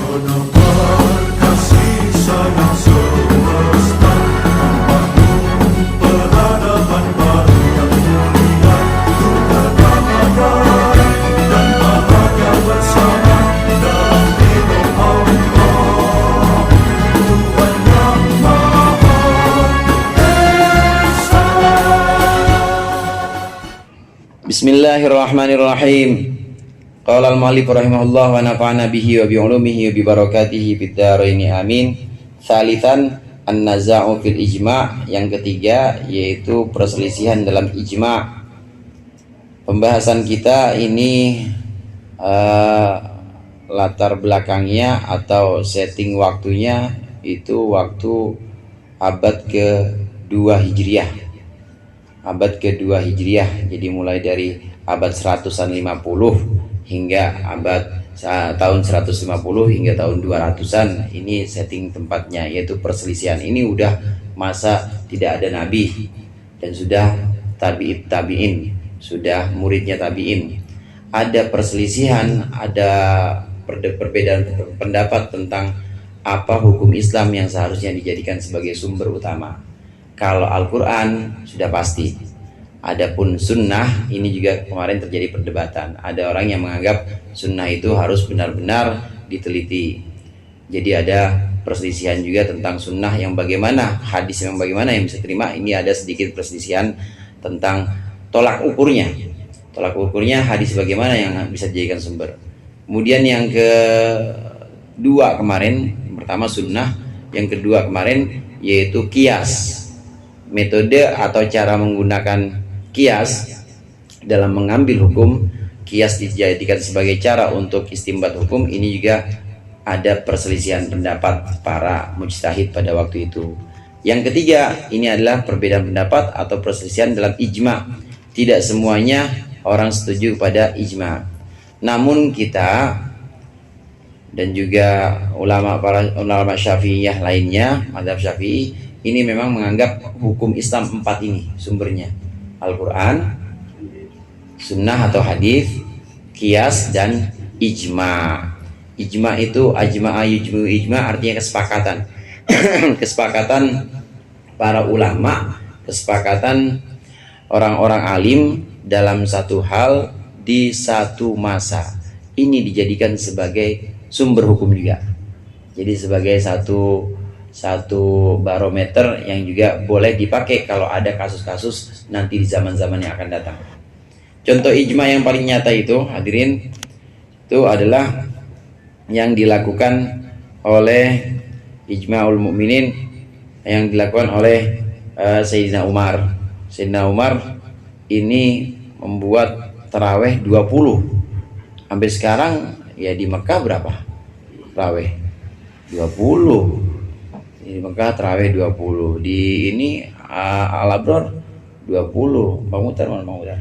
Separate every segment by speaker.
Speaker 1: Menebar kasih sayang semesta, membangun peradaban baru yang mulia, untuk kedamaian dan bahagia bersama dalam ridho Allah, Tuhan yang Maha Esa.
Speaker 2: Bismillahirrahmanirrahim. Qala al-mu'allif rahimahullah wa nafa'ana bihi wa bi ulumihi wa bi barakatihi fid dharaini amin. Tsalitsan an-naza'u fil ijma', yang ketiga yaitu perselisihan dalam ijma'. Pembahasan kita ini latar belakangnya atau setting waktunya itu waktu abad ke-2 Hijriah. Abad ke-2 Hijriah. Jadi mulai dari abad 150 hingga abad tahun 150 hingga tahun 200-an. Ini setting tempatnya, yaitu perselisihan. Ini udah masa tidak ada nabi dan sudah tabi'in, sudah muridnya tabi'in. Ada perselisihan, ada perbedaan pendapat tentang apa hukum Islam yang seharusnya dijadikan sebagai sumber utama. Kalau Al-Quran sudah pasti. Adapun sunnah ini juga kemarin terjadi perdebatan. Ada orang yang menganggap sunnah itu harus benar-benar diteliti. Jadi ada perselisihan juga tentang sunnah yang bagaimana, hadis yang bagaimana yang bisa terima. Ini ada sedikit perselisihan tentang tolak ukurnya. Tolak ukurnya hadis bagaimana yang bisa dijadikan sumber. Kemudian yang kedua kemarin, yang pertama sunnah, yang kedua kemarin yaitu qiyas. Metode atau cara menggunakan qiyas dalam mengambil hukum. Qiyas dijadikan sebagai cara untuk istimbat hukum. Ini juga ada perselisihan pendapat para mujtahid pada waktu itu. Yang ketiga, ini adalah perbedaan pendapat atau perselisihan dalam ijma'. Tidak semuanya orang setuju pada ijma'. Namun kita dan juga para ulama Syafi'iyah lainnya, mazhab Syafi'i, ini memang menganggap hukum Islam 4 ini sumbernya: Al-Quran, sunnah atau hadis, qiyas, dan ijma'. Ijma' itu ijma' artinya kesepakatan. Kesepakatan para ulama, kesepakatan orang-orang alim dalam satu hal di satu masa. Ini dijadikan sebagai sumber hukum juga. Jadi sebagai satu barometer yang juga boleh dipakai kalau ada kasus-kasus nanti di zaman-zaman yang akan datang. Contoh ijma yang paling nyata itu, hadirin, itu adalah yang dilakukan oleh Ijma'ul Mukminin, yang dilakukan oleh Sayyidina Umar. Sayyidina Umar ini membuat taraweh 20. Sampai sekarang ya di Mekah berapa taraweh? 20. Di Mekah tarawih 20, di ini Al-Abror 20. Bang Mutar mana Bang Mutar?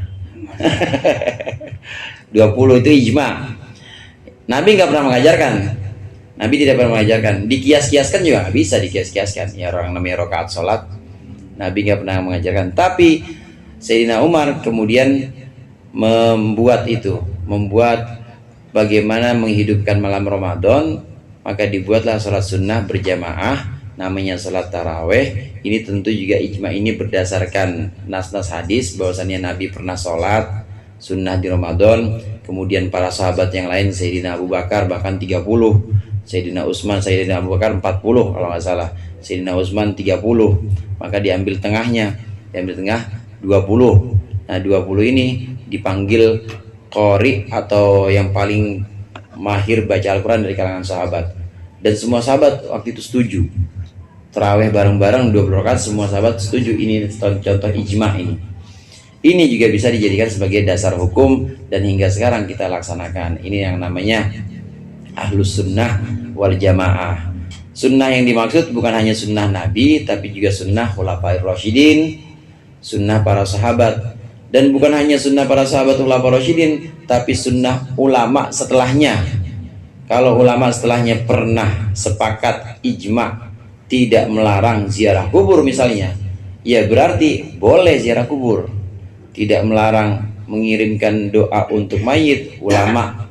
Speaker 2: 20 itu ijma. Nabi nggak pernah mengajarkan. Nabi tidak pernah mengajarkan. Dikias-kiaskan juga nggak bisa dikias-kiaskan. Ya orang namanya rakaat sholat, Nabi nggak pernah mengajarkan. Tapi Sayyidina Umar kemudian membuat bagaimana menghidupkan malam Ramadan. Maka dibuatlah sholat sunnah berjamaah, namanya sholat taraweh. Ini tentu juga ijma ini berdasarkan nas-nas hadis bahwasannya Nabi pernah sholat sunnah di Ramadan. Kemudian para sahabat yang lain, Sayyidina Abu Bakar bahkan 30, Sayyidina Utsman, Sayyidina Abu Bakar 40 kalau nggak salah, Sayyidina Utsman 30. Maka diambil tengahnya, diambil tengah 20. Nah 20 ini dipanggil qori atau yang paling mahir baca Al-Quran dari kalangan sahabat. Dan semua sahabat waktu itu setuju tarawih bareng-bareng 20 rakaat, semua sahabat setuju. Ini contoh ijma ini. Ini juga bisa dijadikan sebagai dasar hukum dan hingga sekarang kita laksanakan. Ini yang namanya Ahlus Sunnah wal Jamaah. Sunnah yang dimaksud bukan hanya sunnah Nabi, tapi juga sunnah Khulafair Rasyidin, sunnah para sahabat. Dan bukan hanya sunnah para sahabat Khulafair Rasyidin, tapi sunnah ulama setelahnya. Kalau ulama setelahnya pernah sepakat ijma tidak melarang ziarah kubur misalnya, ya berarti boleh ziarah kubur. Tidak melarang mengirimkan doa untuk mayit, ulama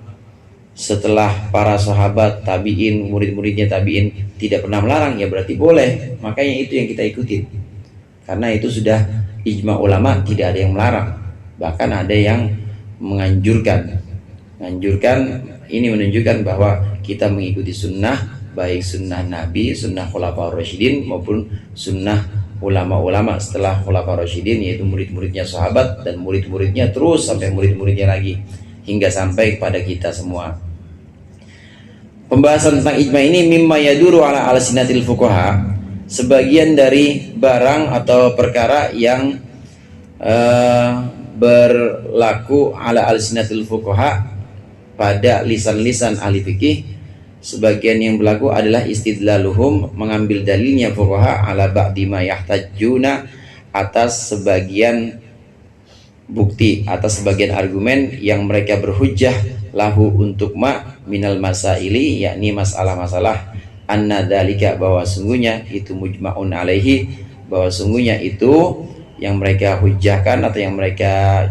Speaker 2: setelah para sahabat, tabi'in, murid-muridnya tabi'in tidak pernah melarang, ya berarti boleh. Makanya itu yang kita ikutin. Karena itu sudah ijma ulama, tidak ada yang melarang. Bahkan ada yang menganjurkan. Ini menunjukkan bahwa kita mengikuti sunnah, baik sunnah Nabi, sunnah Khulafaur Rasyidin maupun sunnah ulama-ulama setelah Khulafaur Rasyidin, yaitu murid-muridnya sahabat dan murid-muridnya terus sampai murid-muridnya lagi hingga sampai kepada kita semua. Pembahasan tentang ijma ini mimma yaduru ala alsinatil fuqaha, sebagian dari barang atau perkara yang berlaku ala alsinatil fuqaha pada lisan-lisan ahli fikih. Sebagian yang berlaku adalah istidlaluhum, mengambil dalilnya fuqaha ala ba'di ma yahtajuna, atas sebagian bukti, atas sebagian argumen yang mereka berhujjah lahu untuk ma minal masaili, yakni masalah-masalah anna dzalika, bahwa sungguhnya itu mujma'un alaihi, bahwa sungguhnya itu yang mereka hujjahkan atau yang mereka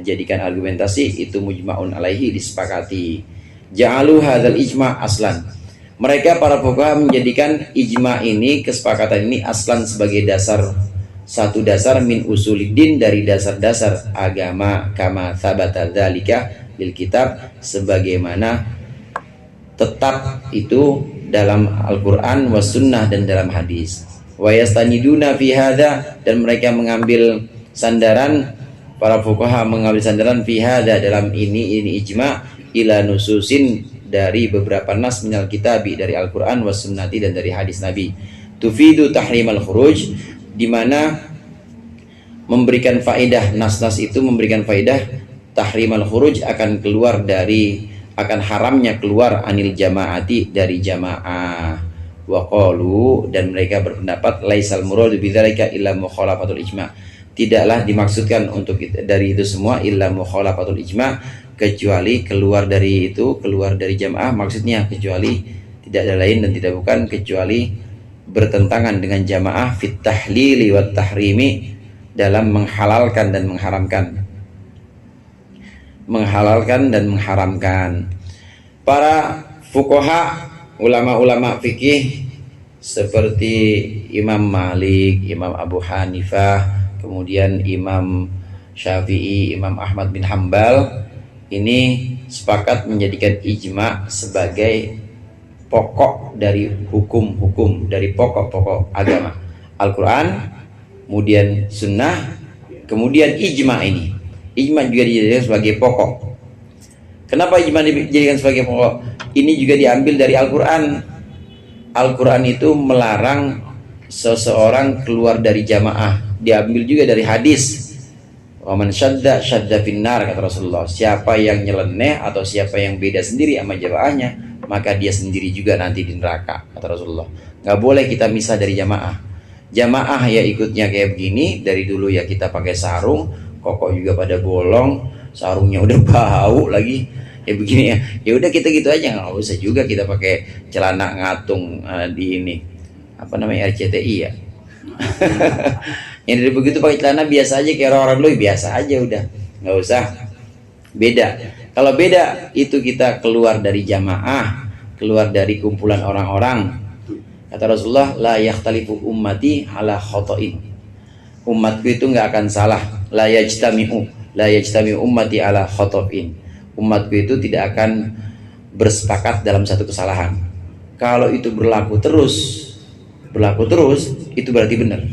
Speaker 2: jadikan argumentasi itu mujma'un alaihi, disepakati. Ja'alu hadzal ijma' aslan, mereka para fuqaha menjadikan ijma' ini, kesepakatan ini, aslan sebagai dasar, satu dasar min usuliddin, dari dasar-dasar agama, kama thabata dzalika bil kitab, sebagaimana tetap itu dalam Al-Qur'an was sunnah dan dalam hadis. Wa yastaniduna fi hadza, dan mereka mengambil sandaran, para fuqaha mengambil sandaran fi hadza, dalam ini ijma', ila nususin, dari beberapa nas minal kitabi, dari Al-Qur'an was sunnati, dan dari hadis Nabi. Tufidu tahrimal khuruj, di mana memberikan faedah, nas-nas itu memberikan faedah tahrimal khuruj, akan keluar dari, akan haramnya keluar, anil jamaati, dari jamaah. Wa qalu, dan mereka berpendapat, laisal muradu bidzalika illa mukhalafatul ijma', tidaklah dimaksudkan untuk dari itu semua illa mukhalafatul ijma', kecuali keluar dari itu, keluar dari jamaah, maksudnya kecuali tidak ada lain dan tidak bukan kecuali bertentangan dengan jamaah fit tahlili wat tahrimi, dalam menghalalkan dan mengharamkan. Para fuqaha, ulama-ulama fikih seperti Imam Malik, Imam Abu Hanifah, kemudian Imam Syafi'i, Imam Ahmad bin Hambal, ini sepakat menjadikan ijma' sebagai pokok dari hukum-hukum, dari pokok-pokok agama, Al-Quran, kemudian sunnah, kemudian ijma'. Ini ijma' juga dijadikan sebagai pokok. Kenapa ijma' dijadikan sebagai pokok? Ini juga diambil dari Al-Quran. Al-Quran itu melarang seseorang keluar dari jamaah, diambil juga dari hadis. Waman syadda finnar, kata Rasulullah, siapa yang nyeleneh atau siapa yang beda sendiri sama jamaahnya, maka dia sendiri juga nanti di neraka, kata Rasulullah. Nggak boleh kita misah dari jamaah. Jamaah ya ikutnya kayak begini, dari dulu ya kita pakai sarung, koko juga pada bolong, sarungnya udah bau lagi, ya begini ya. Ya udah kita gitu aja, nggak usah juga kita pakai celana ngatung di ini apa namanya, RCTI ya. Yang dari begitu pakai celana biasa aja kayak orang-orang dulu, biasa aja udah, nggak usah beda. Kalau beda itu kita keluar dari jamaah, keluar dari kumpulan orang-orang. Kata Rasulullah, la yakhtalifu ummati ala khotoin, umatku itu nggak akan salah. La yajtami'u ummati ala khotoin, umatku itu tidak akan bersepakat dalam satu kesalahan. Kalau itu berlaku terus, itu berarti benar.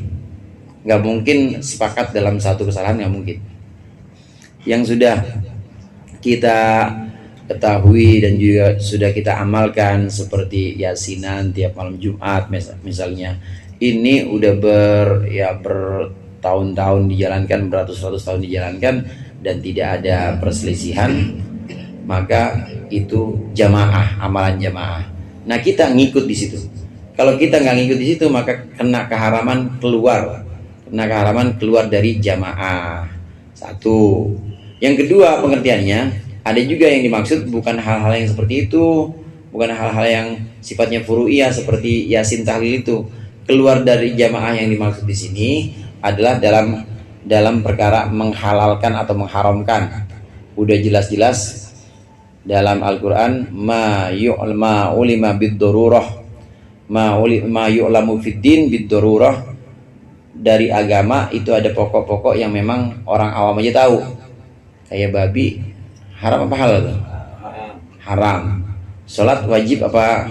Speaker 2: Nggak mungkin sepakat dalam satu kesalahan, nggak mungkin. Yang sudah kita ketahui dan juga sudah kita amalkan seperti yasinan tiap malam Jumat misalnya, ini udah bertahun-tahun dijalankan, beratus-ratus tahun dijalankan dan tidak ada perselisihan, maka itu jamaah, amalan jamaah. Nah kita ngikut di situ. Kalau kita nggak ngikut di situ, maka kena keharaman keluar dari jamaah. Satu. Yang kedua, pengertiannya ada juga yang dimaksud bukan hal-hal yang seperti itu, bukan hal-hal yang sifatnya furu'iyah seperti yasin tahlil itu. Keluar dari jamaah yang dimaksud di sini adalah dalam perkara menghalalkan atau mengharamkan. Udah jelas-jelas dalam Al-Quran ma ulima bid-darurah ma yu'lamu fid din bid-darurah. Dari agama itu ada pokok-pokok yang memang orang awam aja tahu. Kayak babi haram apa halal tuh? Haram. Sholat wajib apa?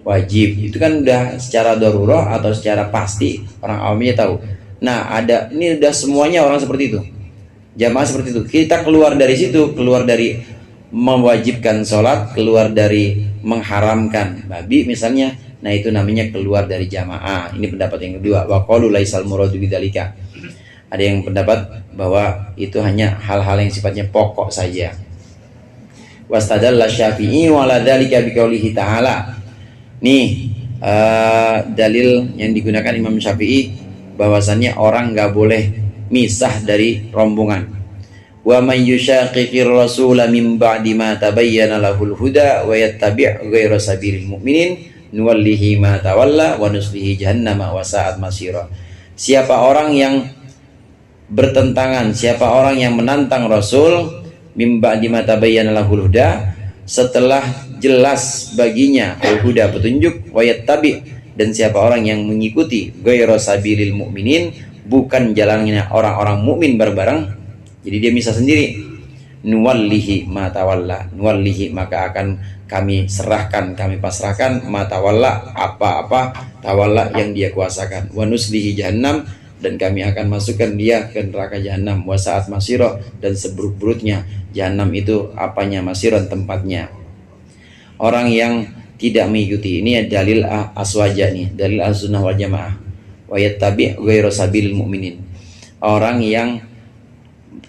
Speaker 2: Wajib. Itu kan udah secara darurah atau secara pasti orang awam aja tahu. Nah, ini udah semuanya orang seperti itu. Jamaah seperti itu. Kita keluar dari situ, keluar dari mewajibkan sholat, keluar dari mengharamkan babi misalnya, nah itu namanya keluar dari jamaah. Ini pendapat yang kedua. Wa qalu laisal muradu bidzalika. Ada yang pendapat bahwa itu hanya hal-hal yang sifatnya pokok saja. Wastadalla Syafi'i wa la dzalika biqaulihi ta'ala. Nih dalil yang digunakan Imam Syafi'i bahwasannya orang nggak boleh misah dari rombongan. Wa may yushaqiqir rasula min ba'di ma tabayyana lahul huda wa yattabi' ghayra sabilil mu'minin nuwallihi ma tawalla wa nuslihi jahannama wa sa'at masira. Siapa orang yang bertentangan, siapa orang yang menantang Rasul min ba'di ma tabayyana lahul huda, setelah jelas baginya al-huda petunjuk, wa yattabi', dan siapa orang yang mengikuti ghayra sabilil mu'minin, bukan jalannya orang-orang mukmin bareng-bareng, jadi dia misah sendiri, nuwallihi ma tawalla, nuwallihi maka akan kami serahkan, kami pasrahkan, ma tawalla apa-apa tawalla yang dia kuasakan, wa nuslihi jahannam, dan kami akan masukkan dia ke neraka jahanam, wa sa'at masira, dan seburuk-buruknya jahanam itu apanya, masiron tempatnya. Orang yang tidak mengikuti, ini dalil aswaja nih, dalil as-sunnah wal jamaah. Wa yattabi' ghayra sabilil mu'minin, orang yang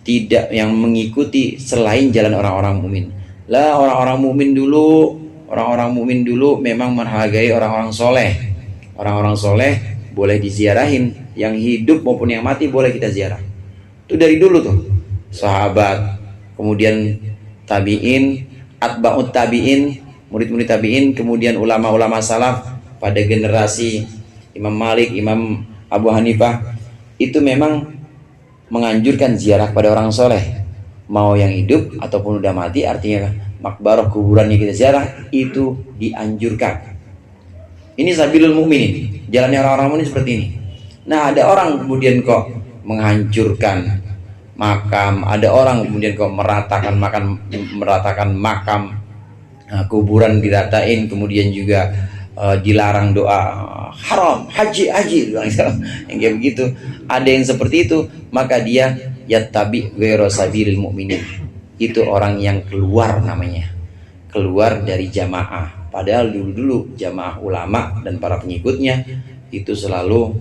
Speaker 2: tidak, yang mengikuti selain jalan orang-orang mukmin. Lah orang-orang mukmin dulu memang menghargai orang-orang soleh. Orang-orang soleh boleh diziarahin, yang hidup maupun yang mati boleh kita ziarah. Itu dari dulu tuh, sahabat, kemudian tabiin, atba'ut tabiin, murid-murid tabiin, kemudian ulama-ulama salaf pada generasi Imam Malik, Imam Abu Hanifah, itu memang menganjurkan ziarah pada orang soleh, mau yang hidup ataupun udah mati, artinya makbarah kuburannya kita ziarah, itu dianjurkan. Ini sabilul mukminin, jalannya orang-orang mukmin seperti ini. Nah, ada orang kemudian kok menghancurkan makam, ada orang kemudian kok meratakan makam, kuburan diratain, kemudian juga dilarang doa haram, haji yang kayak begitu. Ada yang seperti itu, maka dia yattabi ghayra sabilil mu'minin, itu orang yang keluar, namanya keluar dari jamaah. Padahal dulu jamaah ulama dan para pengikutnya itu selalu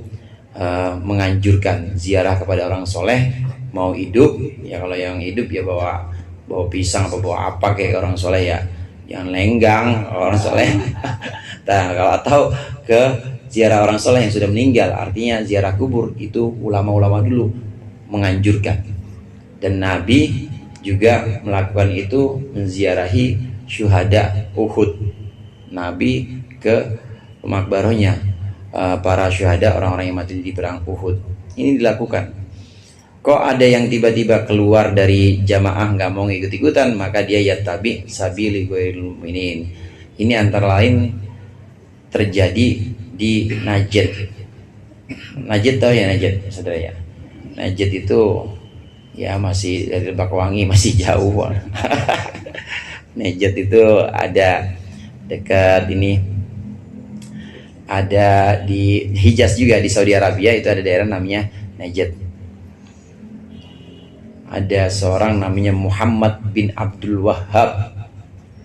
Speaker 2: menganjurkan ziarah kepada orang soleh, mau hidup ya, kalau yang hidup ya bawa pisang atau bawa apa kayak orang soleh ya, yang lenggang orang soleh. Nah, kalau atau ke ziarah orang soleh yang sudah meninggal, artinya ziarah kubur, itu ulama-ulama dulu menganjurkan. Dan Nabi juga melakukan itu, menziarahi syuhada Uhud. Nabi ke makbarahnya para syuhada, orang-orang yang mati di perang Uhud. Ini dilakukan. Kok ada yang tiba-tiba keluar dari jamaah, nggak mau ikut-ikutan, maka dia yattabi sabili ghairil mu'minin. Ini antara lain terjadi di Najd. Najd tahu ya, Najd saudara ya? Najd itu ya masih dari Bakwangi, masih jauh. Najd itu ada dekat ini, ada di Hijaz juga, di Saudi Arabia itu ada daerah namanya Najd. Ada seorang namanya Muhammad bin Abdul Wahhab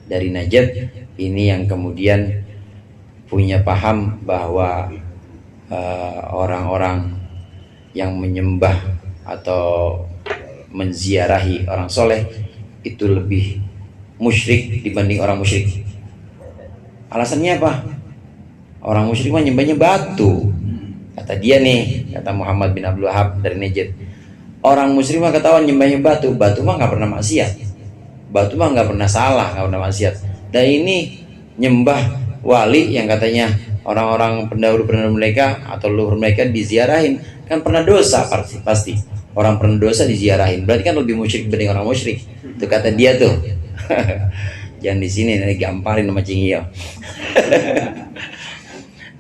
Speaker 2: dari Najd, ini yang kemudian punya paham bahwa orang-orang yang menyembah atau menziarahi orang soleh itu lebih musyrik dibanding orang musyrik. Alasannya apa? Orang musyrik mah nyembahnya batu, kata dia nih, kata Muhammad bin Abdul Wahhab dari Najd. Orang musyrik mah ketahuan nyembahnya batu, batu mah nggak pernah maksiat, batu mah nggak pernah salah, nggak pernah maksiat. Dan ini nyembah wali yang katanya orang-orang pendahulu mereka atau leluhur mereka diziarahin, kan pernah dosa pasti. Orang pernah dosa diziarahin, berarti kan lebih musyrik dibanding orang musyrik. Itu kata dia tuh. Jangan di sini nanti gamparin sama Cingio.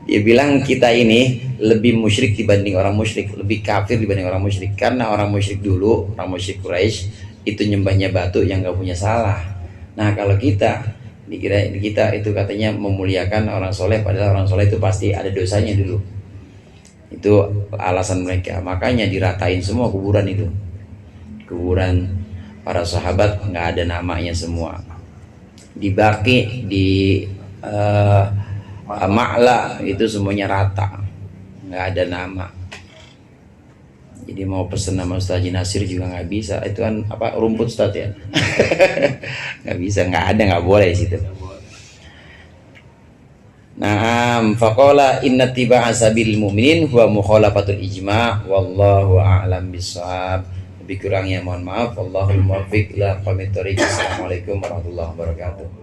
Speaker 2: Dia bilang kita ini lebih musyrik dibanding orang musyrik, lebih kafir dibanding orang musyrik. Karena orang musyrik dulu, orang musyrik Quraisy itu nyembahnya batu yang gak punya salah. Nah kalau kita dikira kita itu katanya memuliakan orang soleh, padahal orang soleh itu pasti ada dosanya dulu. Itu alasan mereka. Makanya diratain semua kuburan itu. Kuburan para sahabat nggak ada namanya semua. Di Baqi, di Ma'la itu semuanya rata, nggak ada nama. Jadi mau pesen nama Ustaz Haji Nasir juga nggak bisa. Itu kan apa, rumput Ustaz ya. Nggak bisa, nggak ada, nggak boleh di situ. Naam, faqala inna tiba'a sabil mu'minin huwa mukhalafatul ijma' wallahu a'lam bissawab. Lebih kurangnya mohon maaf. Wallahul muwaffiq ila aqwamit thoriq. Assalamualaikum warahmatullahi wabarakatuh.